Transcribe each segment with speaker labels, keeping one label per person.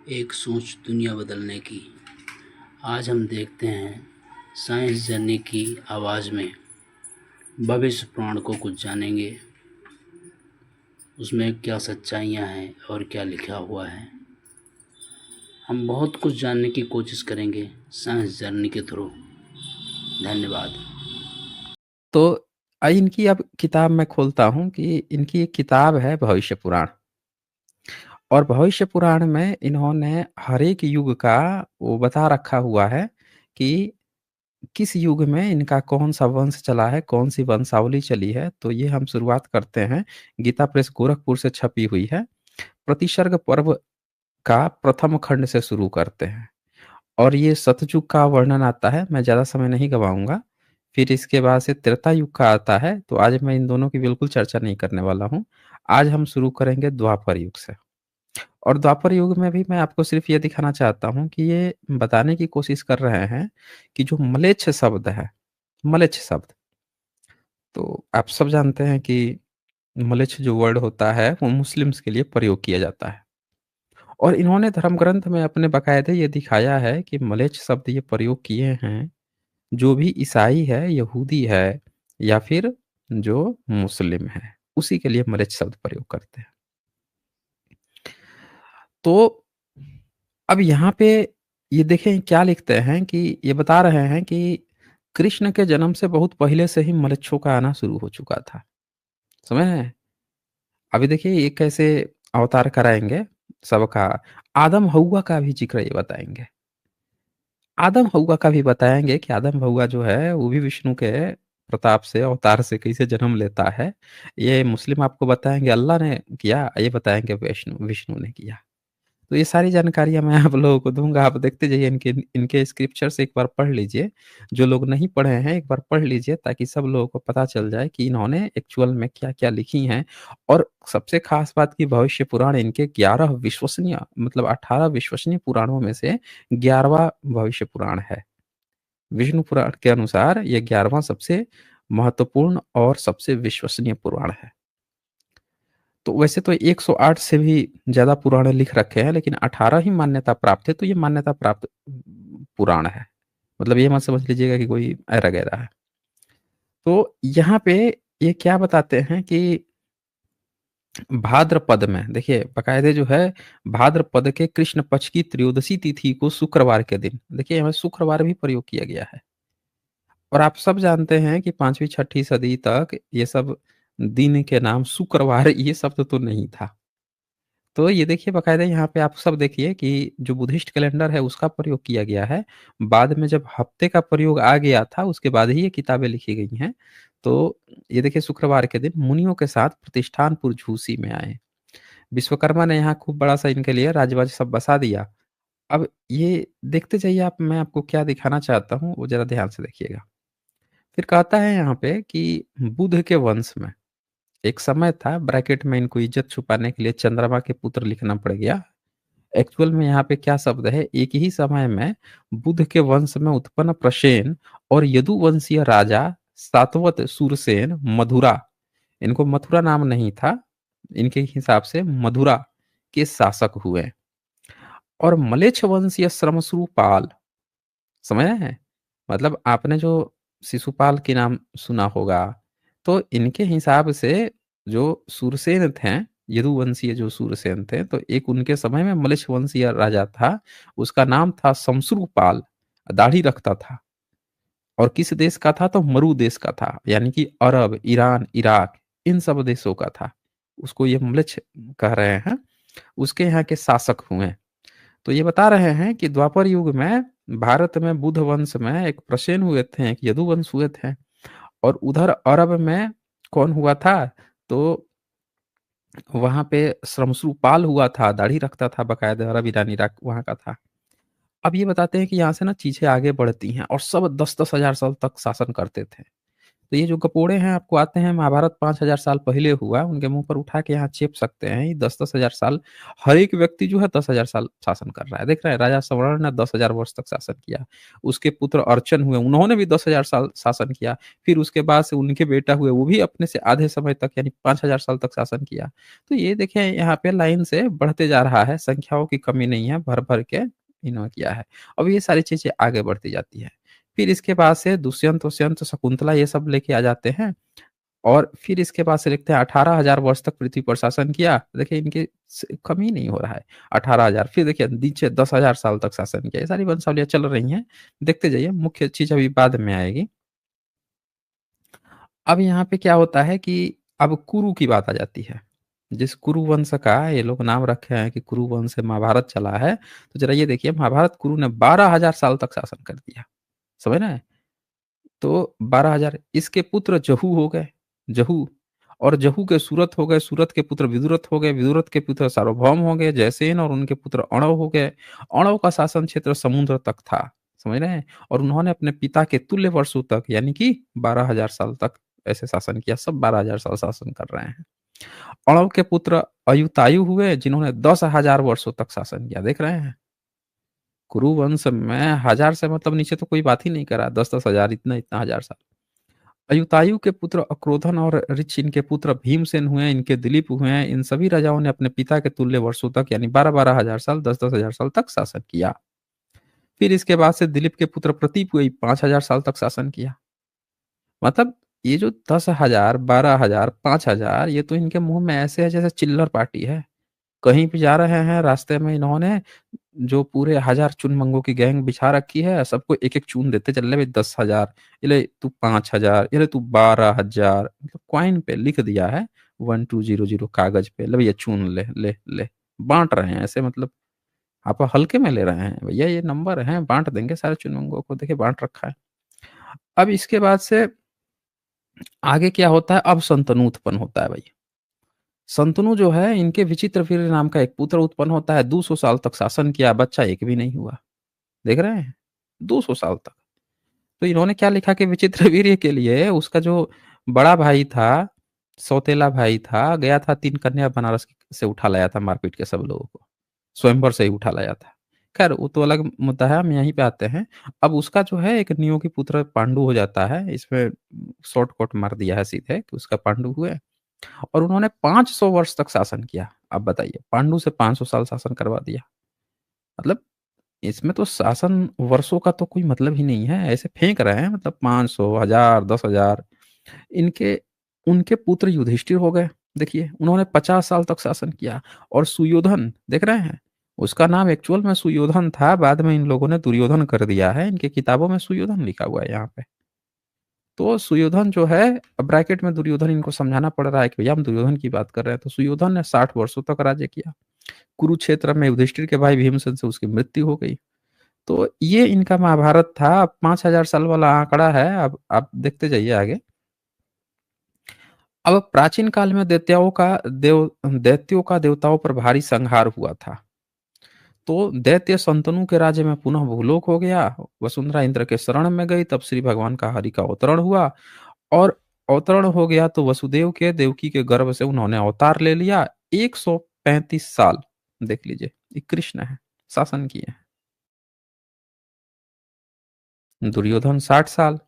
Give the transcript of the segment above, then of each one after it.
Speaker 1: एक सोच दुनिया बदलने की। आज हम देखते हैं साइंस जर्नी की आवाज़ में भविष्य पुराण को कुछ जानेंगे। उसमें क्या सच्चाइयाँ हैं और क्या लिखा हुआ है। हम बहुत कुछ जानने की कोशिश करेंगे साइंस जर्नी के थ्रू। धन्यवाद।
Speaker 2: तो इनकी अब किताब मैं खोलता हूँ कि इनकी एक किताब है भविष्य पुराण। और भविष्य पुराण में इन्होंने हर एक युग का वो बता रखा हुआ है कि किस युग में इनका कौन-सा वंश चला है, कौन-सी वंशावली चली है। तो ये हम शुरुआत करते हैं, गीता प्रेस गोरखपुर से छपी हुई है। प्रतिसर्ग पर्व का प्रथम खंड से शुरू करते हैं और ये सतयुग का वर्णन आता है, मैं ज़्यादा समय नहीं गवाऊँगा। फिर इसके बाद से त्रेता युग का आता है, तो आज मैं इन दोनों की बिल्कुल चर्चा नहीं करने वाला हूँ। आज हम शुरू करेंगे द्वापर युग से। और द्वापर युग में भी मैं आपको सिर्फ़ ये दिखाना चाहता हूँ कि ये बताने की कोशिश कर रहे हैं कि जो म्लेच्छ शब्द है, म्लेच्छ शब्द, तो आप सब जानते हैं कि म्लेच्छ जो वर्ड होता है, वो मुस्लिम्स के लिए प्रयोग किया जाता है। और इन्होंने धर्म ग्रंथ में अपने बाकायदे ये दिखाया है कि म्लेच्छ शब्द ये प्रयोग किए हैं, जो भी ईसाई है, यहूदी है या फिर जो मुस्लिम है, उसी के लिए म्लेच्छ शब्द प्रयोग करते हैं। तो अब यहाँ पे ये देखें क्या लिखते हैं कि ये बता रहे हैं कि कृष्ण के जन्म से बहुत पहले से ही म्लेच्छों का आना शुरू हो चुका था। समझ रहे हैं? अभी देखिए ये कैसे अवतार कराएँगे सबका। आदम हव्वा का भी ज़िक्र ये बताएँगे। आदम हव्वा का भी बताएँगे कि आदम हव्वा जो है वो भी विष्णु के प्रताप से, अवतार से कैसे जन्म लेता है। ये मुस्लिम आपको बताएँगे अल्लाह ने किया, ये बताएँगे विष्णु विष्णु ने किया। तो ये सारी जानकारियाँ मैं आप लोगों को दूँगा, आप देखते जाइए इनके इनके स्क्रिप्चर्स एक बार पढ़ लीजिए। जो लोग नहीं पढ़े हैं एक बार पढ़ लीजिए ताकि सब लोगों को पता चल जाए कि इन्होंने एक्चुअल में क्या-क्या लिखी हैं। और सबसे ख़ास बात कि भविष्य पुराण इनके 11 विश्वसनीय मतलब 18 विश्वसनीय पुराणों में से 11वाँ भविष्य पुराण है। विष्णु पुराण के अनुसार ये 11वाँ सबसे महत्वपूर्ण और सबसे विश्वसनीय पुराण है। तो वैसे तो 108 से भी ज़्यादा पुराण लिख रखे हैं, लेकिन 18 ही मान्यता प्राप्त है, तो ये मान्यता प्राप्त पुराण है। मतलब ये मत समझ लीजिएगा कि कोई ऐरा-गैरा है। तो यहाँ पे ये क्या बताते हैं कि भाद्रपद में देखिए बाकायदे जो है भाद्रपद के कृष्ण पक्ष की त्रयोदशी तिथि को शुक्रवार के दिन, देखिए यहाँ शुक्रवार भी प्रयोग किया गया है। और आप सब जानते हैं कि 5वीं-6ठी सदी तक ये सब दिन के नाम शुक्रवार ये शब्द तो नहीं था। तो ये देखिए बाकायदा यहाँ पे आप सब देखिए कि जो बुद्धिस्ट कैलेंडर है उसका प्रयोग किया गया है। बाद में जब हफ्ते का प्रयोग आ गया था उसके बाद ही ये किताबें लिखी गई हैं। तो ये देखिए शुक्रवार के दिन मुनियों के साथ प्रतिष्ठानपुर झूसी में आए। विश्वकर्मा ने यहाँ खूब बड़ा-सा इनके लिए राज्य-वाज्य सब बसा दिया। अब ये देखते जाइए आप मैं आपको क्या दिखाना चाहता हूँ वो ज़रा ध्यान से देखिएगा। फिर कहता है यहाँ पे कि बुध के वंश में एक समय था ब्रैकेट में इनको इज़्ज़त छुपाने के लिए चंद्रमा के पुत्र लिखना पड़ गया। एक्चुअल में यहाँ पे क्या शब्द है, एक ही समय में बुध के वंश में उत्पन्न प्रसेन और यदुवंशीय राजा सातवत सूरसेन मधुरा, इनको मथुरा नाम नहीं था, इनके हिसाब से मधुरा के शासक हुए। और मलेच्छ वंशीय श्रमशुपाल, समझ रहे हैं? मतलब आपने जो शिशुपाल के नाम सुना होगा, तो इनके हिसाब से जो सूरसेन थे, यदुवंशीय जो सूरसेन थे, तो एक उनके समय में मलेच्छ वंशीय राजा था, उसका नाम था शमशुपाल, दाढ़ी रखता था। और किस देश का था? तो मरू देश का था, यानी कि अरब, ईरान, इराक इन सब देशों का था। उसको ये म्लेच्छ कह रहे हैं, उसके यहाँ के शासक हुए। तो ये बता रहे हैं कि द्वापर युग में भारत में बुध वंश में एक प्रसेन हुए थे, एक यदुवंश हुए थे और उधर अरब में कौन हुआ था? तो वहाँ पे शमशुपाल हुआ था, दाढ़ी रखता था बाकायदा, अरब, ईरान, इराक वहाँ का था। अब ये बताते हैं कि यहाँ से ना चीज़ें आगे बढ़ती हैं और सब 10-10 हज़ार साल तक शासन करते थे। तो ये जो कपोड़े हैं आपको आते हैं महाभारत 5000 साल पहले हुआ, उनके मुँह पर उठा के यहाँ चेप सकते हैं। ये 10-10 हज़ार साल, हर एक व्यक्ति जो है 10,000 साल शासन कर रहा है। देख रहे हैं राजा सवर्ण ने 10,000 वर्ष तक शासन किया। उसके पुत्र अर्चन हुए, उन्होंने भी 10,000 साल शासन किया। फिर उसके बाद से उनके बेटा हुए, वो भी अपने से आधे समय तक यानी 5,000 साल तक शासन किया। तो ये देखें यहाँ पे लाइन से बढ़ते जा रहा है, संख्याओं की कमी नहीं है, भर-भर के इन्होंने किया है। अब ये सारी चीज़ें आगे बढ़ती जाती हैं। फिर इसके बाद से दुष्यंत, शकुंतला ये सब लेके आ जाते हैं और फिर इसके बाद से लिखते हैं 18,000 वर्ष तक पृथ्वी पर शासन किया। देखिए इनके स कम ही नहीं हो रहा है, 18,000 फिर देखिए नीचे 10,000 साल तक शासन किया। ये सारी वंशावलियाँ चल रही हैं। देखते जाइए, मुख्य चीज़ अभी बाद में आएगी। अब यहाँ पे क्या होता है कि अब कुरु की बात आ जाती है। जिस कुरु वंश का ये लोग नाम रखे हैं कि कुरु वंश से महाभारत चला है, तो ज़रा ये देखिए महाभारत कुरु ने 12,000 साल तक शासन कर दिया। समझ रहे हैं? तो 12,000 इसके पुत्र जहू हो गए, जहू और जहू के सूरत हो गए, सूरत के पुत्र विदुरथ हो गए, विदुरथ के पुत्र सार्वभौम हो गए, जयसेन और उनके पुत्र अणव हो गए। अणव का शासन क्षेत्र समुद्र तक था, समझ रहे हैं? और उन्होंने अपने पिता के तुल्य वर्षों तक यानी कि 12,000 साल तक ऐसे शासन किया, सब 12,000 साल शासन कर रहे हैं। अणव के पुत्र अयुतायु हुए जिन्होंने 10,000 वर्षों तक शासन किया, देख रहे हैं? कुरु वंश में 1000 से मतलब नीचे तो कोई बात ही नहीं करा, 10-10 हज़ार इतना-इतना हज़ार साल। अयुतायु के पुत्र अक्रोधन और ऋच इनके पुत्र भीमसेन हुए, इनके दिलीप हुए, इन सभी राजाओं ने अपने पिता के तुल्य वर्षों तक यानी 12-12 हज़ार साल, 10-10 हज़ार साल तक शासन किया। फिर इसके बाद से दिलीप के पुत्र प्रतीप हुए, 5,000 साल तक शासन किया। मतलब ये जो 10,000, 12,000, 5,000 ये तो इनके मुँह में ऐसे है जैसे चिल्लर पार्टी है। कहीं भी जा रहे हैं, रास्ते में इन्होंने जो पूरे 1000 चुन-मंगों की गैंग बिछा रखी है, सबको एक-एक चून देते चल ले भई 10,000 ये ले तू 5,000 ये ले तू 12,000 मतलब कॉइन पे लिख दिया है 1200 कागज़ पे, ले भैया चुन ले, ले, ले। बाँट रहे हैं ऐसे मतलब आप हल्के में ले रहे हैं, भैया ये नंबर हैं, बाँट देंगे सारे चुन-मंगों को, देखिए बाँट रखा है। अब इसके बाद से आगे क्या होता है, अब संतनु उत्पन्न होता है भई। संतनु जो है इनके विचित्रवीर्य नाम का एक पुत्र उत्पन्न होता है, 200 साल तक शासन किया, बच्चा एक भी नहीं हुआ। देख रहे हैं? 200 साल तक। तो इन्होंने क्या लिखा कि विचित्रवीर्य के लिए उसका जो बड़ा भाई था, सौतेला भाई था, गया था 3 कन्या बनारस से उठा लाया था मार-पीट के सब लोगों को। स्वयंवर से ही उठा लाया था। ख़ैर वो तो अलग मुद्दा है, हम यहीं पे आते हैं। अब उसका जो है एक नियोगी पुत्र पांडु हो जाता है, इसमें शॉर्टकट मार दिया है सीधे कि उसका पांडु हुए। और उन्होंने 500 वर्ष तक शासन किया। अब बताइए, पांडु से 500 साल शासन करवा दिया। मतलब इसमें तो शासन वर्षों का तो कोई मतलब ही नहीं है, ऐसे फेंक रहे हैं मतलब 500, 1000, 10,000 इनके उनके पुत्र युधिष्ठिर हो गए। देखिए, उन्होंने 50 साल तक शासन किया और सुयोधन देख रहे हैं? उसका नाम एक्चुअल में सुयोधन था, बाद में इन लोगों ने दुर्योधन कर दिया है, इनकी किताबों में सुयोधन लिखा हुआ है यहाँ पे। तो सुयोधन जो है अब ब्रैकेट में दुर्योधन इनको समझाना पड़ रहा है कि भैया हम दुर्योधन की बात कर रहे हैं, तो सुयोधन ने 60 वर्षों तक राज्य किया। कुरुक्षेत्र में युधिष्ठिर के भाई भीमसेन से उसकी मृत्यु हो गई। तो ये इनका महाभारत था। अब 5,000 साल वाला आंकड़ा है, अब आप देखते जाइए आगे। अब प्राचीन काल में दैत्यों का देवताओं पर भारी संहार हुआ था। तो दैत्य संतनु के राज्य में पुनः भूलोक हो गया। वसुंधरा इंद्र के शरण में गई, तब श्री भगवान का हरि का अवतरण हुआ और अवतरण हो गया तो वसुदेव के देवकी के गर्भ से उन्होंने अवतार ले लिया। 135 साल देख लीजिए, ये कृष्ण है, शासन किए हैं। दुर्योधन 60 साल,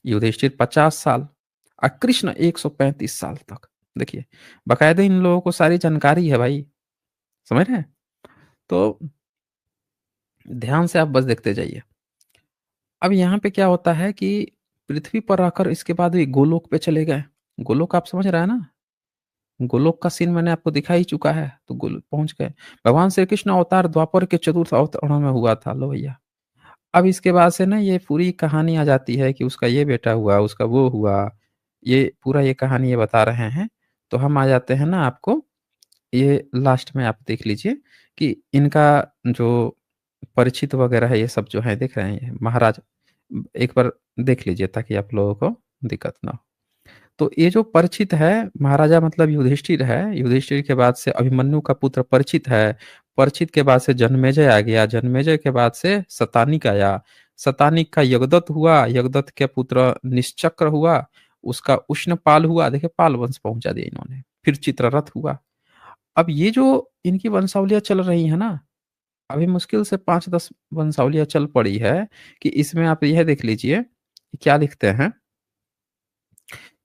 Speaker 2: युधिष्ठिर 50 साल और कृष्ण 135 साल तक। देखिए, बाकायदे इन लोगों को सारी जानकारी है भाई, समझ रहे हैं? तो ध्यान से आप बस देखते जाइए। अब यहाँ पे क्या होता है कि पृथ्वी पर आकर इसके बाद ये गोलोक पे चले गए। गोलोक आप समझ रहे हैं ना? गोलोक का सीन मैंने आपको दिखा ही चुका है, तो गोलोक पहुँच गए। भगवान श्री कृष्ण अवतार द्वापर के चतुर्थ अवतरण में हुआ था, लो भैया। अब इसके बाद से ना ये पूरी कहानी आ जाती है कि उसका ये बेटा हुआ, उसका वो हुआ, ये पूरा ये कहानी ये बता रहे हैं। तो हम आ जाते हैं ना आपको, ये लास्ट में आप देख लीजिए कि इनका जो परिचित वगैरह है, ये सब जो है देख रहे हैं ये महाराज एक बार देख लीजिए ताकि आप लोगों को दिक्कत ना हो। तो ये जो परीक्षित है, महाराजा मतलब युधिष्ठिर है, युधिष्ठिर के बाद से अभिमन्यु का पुत्र परीक्षित है, परीक्षित के बाद से जन्मेजय आ गया, जन्मेजय के बाद से शतानिक आया, शतानिक का यगदत्त हुआ, यगदत्त के पुत्र निश्चक्र हुआ उसका उष्णपाल हुआ, देखिए पाल वंश पहुँचा दिया इन्होंने। फिर चित्ररथ हुआ। अब ये जो इनकी वंशावलियाँ चल रही हैं ना, अभी मुश्किल से 5-10 वंशावलियाँ चल पड़ी है कि इसमें आप यह देख लीजिए, कि क्या लिखते हैं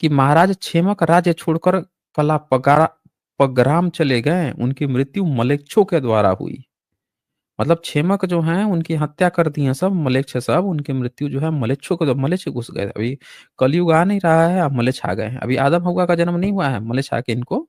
Speaker 2: कि महाराज क्षेमक राज्य छोड़कर पग्राम चले गए, उनकी मृत्यु मलेच्छों के द्वारा हुई। मतलब क्षेमक जो हैं उनकी हत्या कर दी है सब, मलेच्छ सब, उनकी मृत्यु जो है मलेच्छों के मलेच्छ घुस गए। अभी कलयुग आ नहीं रहा है, अब मलेच्छ आ गए हैं। अभी आदम हव्वा का जन्म नहीं हुआ है, मलेच्छ आके इनको